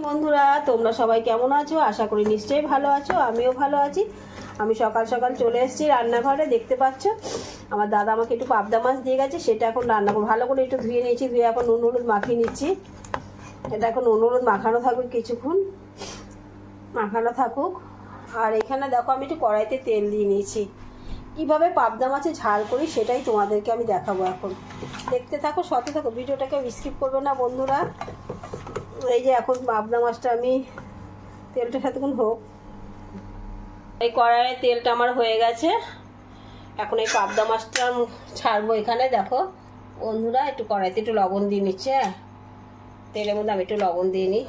বন্ধুরা, তোমরা সবাই কেমন আছো? আশা করি নিশ্চয়ই ভালো আছো। আমিও ভালো আছি। আমি সকাল সকাল চলে এসেছি রান্নাঘরে। দেখতে পাচ্ছ আমার দাদা আমাকে একটু পাবদা মাছ দিয়ে গেছে, সেটা এখন রান্না করবো। ভালো করে একটু ধুয়ে নিয়েছি, ধুয়ে এখন নুন হলুদ মাখিয়ে নিচ্ছি। এটা এখন নুন হলুদ মাখানো থাকুক, কিছুক্ষণ মাখানো থাকুক। আর এখানে দেখো আমি একটু কড়াইতে তেল দিয়ে নিয়েছি। কীভাবে পাবদা মাছে ঝাল করি সেটাই তোমাদেরকে আমি দেখাবো। এখন দেখতে থাকো, সাথে থাকো, ভিডিওটাকে স্কিপ করবে না বন্ধুরা। এই যে এখন পাবদা মাছটা আমি তেলটা সাথেক্ষণ হোক, এই কড়াইয়ে তেলটা আমার হয়ে গেছে। এখন এই পাবদা মাছটা ছাড়বো। এখানে দেখো বন্ধুরা, একটু কড়াইতে একটু লবণ দিয়ে নিচ্ছে। হ্যাঁ, তেলের মধ্যে আমি একটু লবণ দিয়ে নিই।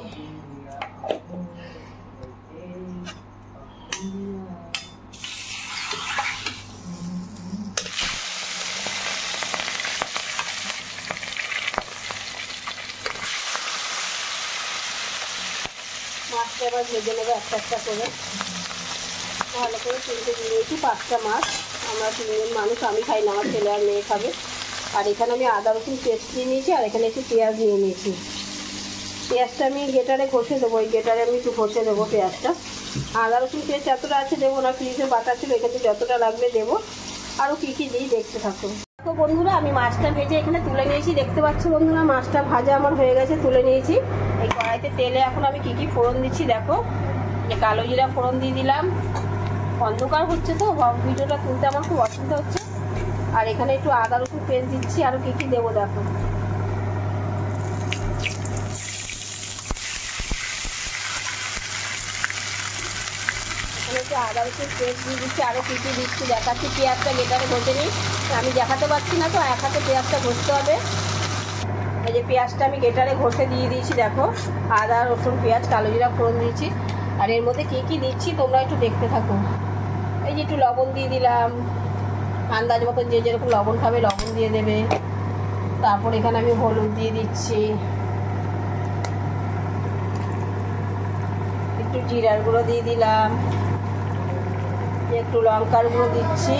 মাছটা এবার ভেজে নেবো একটা একটা করে। ভালো করে তিনটে দিয়ে নিয়েছি, 5টা মাছ। আমরা 3জন মানুষ, আমি খাই না, আমার ছেলে আর মেয়ে খাবে। আর এখানে আমি আদা রসুন পেস্ট দিয়ে নিয়েছি, আর এখানে একটু পেঁয়াজ নিয়ে নিয়েছি। পেঁয়াজটা আমি গেটারে ঘষে দেবো, ওই গেটারে আমি একটু ঘষে দেবো পেঁয়াজটা। আদা রসুন পেঁয়াজ যতটা আছে দেবো না, ফ্রিজে বাটা ছিল, এখানে যতটা লাগবে দেবো। আরও কী কী দিই দেখতে থাকো। তো বন্ধুরা, আমি মাছটা ভেজে এখানে তুলে নিয়েছি। দেখতে পাচ্ছ বন্ধুরা, মাছটা ভাজা আমার হয়ে গেছে, তুলে নিয়েছি। এই কড়াইতে তেলে এখন আমি কী কী ফোড়ন দিচ্ছি দেখো। যে কালো জিরা ফোড়ন দিয়ে দিলাম। অন্ধকার হচ্ছে তো ভিডিওটা তুলতে আমার খুব অসুবিধা হচ্ছে। আর এখানে একটু আদা রসুন পেস্ট দিচ্ছি। আরও কী কী দেবো দেখো। এখানে একটু আদা রসুন পেস্ট দিয়ে দিচ্ছি। আরও কী কী দিচ্ছি দেখাচ্ছি। পেঁয়াজটা গেটারে ঘষে নিই, আমি দেখাতে পারছি না তো, এক হাতে পেঁয়াজটা ঘষতে হবে। এই যে পেঁয়াজটা আমি গেটারে ঘষে দিয়ে দিয়েছি দেখো। আদা রসুন পেঁয়াজ কালো জিরা ফোড়ন দিয়েছি। আর এর মধ্যে কী কী দিচ্ছি তোমরা একটু দেখতে থাকো। এই যে একটু লবণ দিয়ে দিলাম, আন্দাজ মতো যে যেরকম লবণ খাবে লবণ দিয়ে দেবে। তারপর এখানে আমি হলুদ দিয়ে দিচ্ছি, একটু জিরার গুঁড়ো দিয়ে দিলাম, একটু লঙ্কার গুঁড়ো দিচ্ছি।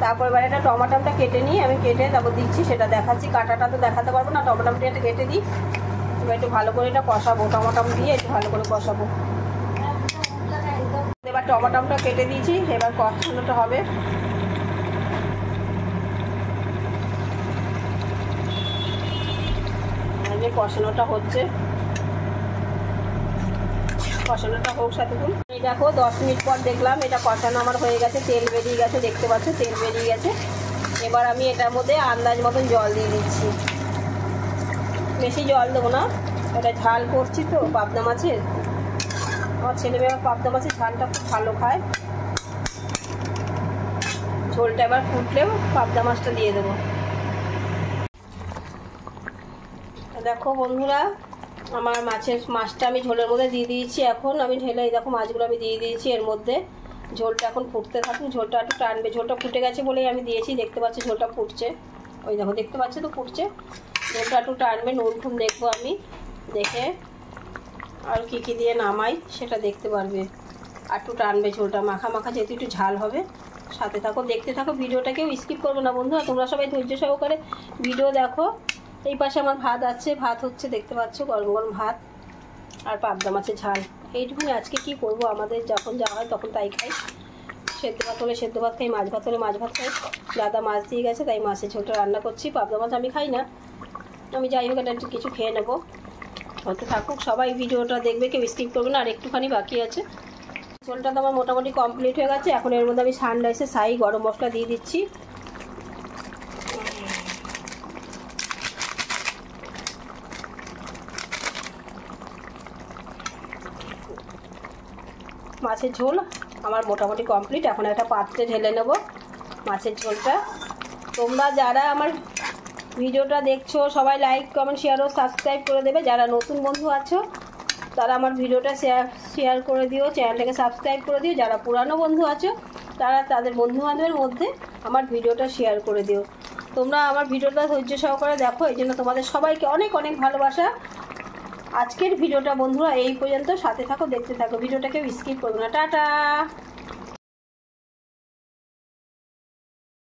তারপর এবার একটা টমাটোটা কেটে নিই, আমি কেটে তারপর দিচ্ছি, সেটা দেখাচ্ছি। কাটাটা তো দেখাতে পারবো না, টমাটোটা একটা কেটে দিই। এবার একটু ভালো করে এটা কষাবো, টমাটো দিয়ে একটু ভালো করে কষাবো। এবার টমাটোটা কেটে দিয়েছি, এবার কষানোটা হবে। যে কষানোটা হচ্ছে, কষানোটা হোক সাথে। এই দেখো 10 মিনিট পর দেখলাম এটা কষানো আমার হয়ে গেছে, তেল বেরিয়ে গেছে। দেখতে পাচ্ছ তেল বেরিয়ে গেছে। এবার আমি এটার মধ্যে আন্দাজ মতন জল দিয়ে দিচ্ছি। বেশি জল দেবো না, এটা ঝাল করছি তো পাবদা মাছের। আমার ছেলেমেয়েরা পাবদা মাছের ঝালটা খুব ভালো খায়। ঝোলটা এবার ফুটলেও পাবদা মাছটা দিয়ে দেবো। দেখো বন্ধুরা, আমার মাছটা আমি ঝোলের মধ্যে দিয়ে দিয়েছি। এখন আমি ঢেলে দেখো মাছগুলো আমি দিয়ে দিয়েছি এর মধ্যে। ঝোলটা এখন ফুটতে থাকুক, ঝোলটা একটু টানবে। ঝোলটা ফুটে গেছে বলেই আমি দিয়েছি। দেখতে পাচ্ছি ঝোলটা ফুটছে, ওই দেখো দেখতে পাচ্ছি তো ফুটছে। ঝোলটা একটু টানবে, নুন ফুন দেখবো আমি, দেখে আর কী কী দিয়ে নামাই সেটা দেখতে পারবে। আর একটু টানবে ঝোলটা, মাখা মাখা, যেহেতু একটু ঝাল হবে। সাথে থাকো, দেখতে থাকো, ভিডিওটাকেও স্কিপ করবে না বন্ধুরা। তোমরা সবাই ধৈর্য সহকারে ভিডিও দেখো। এই পাশে আমার ভাত আছে, ভাত হচ্ছে, দেখতে পাচ্ছ গরম গরম ভাত আর পাবদা মাছের ঝাল। এইটুকুনি আজকে কি করব, আমাদের যখন যাওয়া হয় তখন তাই খাই। সেদ্ধ ভাত হলে সেদ্ধ ভাত খাই, মাছ ভাত হলে মাছ ভাত খাই। দাদা মাছ দিয়ে গেছে তাই মাছের ঝোলটা রান্না করছি। পাবদা মাছ আমি খাই না, আমি যাই হোক এটা একটু কিছু খেয়ে নেবো। হতে থাকুক, সবাই ভিডিওটা দেখবে, কেউ স্কিপ করবে না। আর একটুখানি বাকি আছে। ঝোলটা তো আমার মোটামুটি কমপ্লিট হয়ে গেছে। এখন এর মধ্যে আমি সানরাইসের শাহি গরম মশলা দিয়ে দিচ্ছি। মাছের ঝোল আমার মোটামুটি কমপ্লিট। এখন একটা পাত্রে ঢেলে নেব মাছের ঝোলটা। তোমরা যারা আমার ভিডিওটা দেখছো সবাই লাইক কমেন্ট শেয়ার ও সাবস্ক্রাইব করে দেবে। যারা নতুন বন্ধু আছো তারা আমার ভিডিওটা শেয়ার করে দিও, চ্যানেলটাকে সাবস্ক্রাইব করে দিও। যারা পুরানো বন্ধু আছো তারা তাদের বন্ধুবান্ধবের মধ্যে আমার ভিডিওটা শেয়ার করে দিও। তোমরা আমার ভিডিওটা ধৈর্য সহকারে দেখো, এই জন্য তোমাদের সবাইকে অনেক অনেক ভালোবাসা। আজকের ভিডিওটা বন্ধুরা এই পর্যন্ত। সাথে থাকো, দেখতে থাকো, ভিডিওটাকে স্কিপ করবে না। টাটা।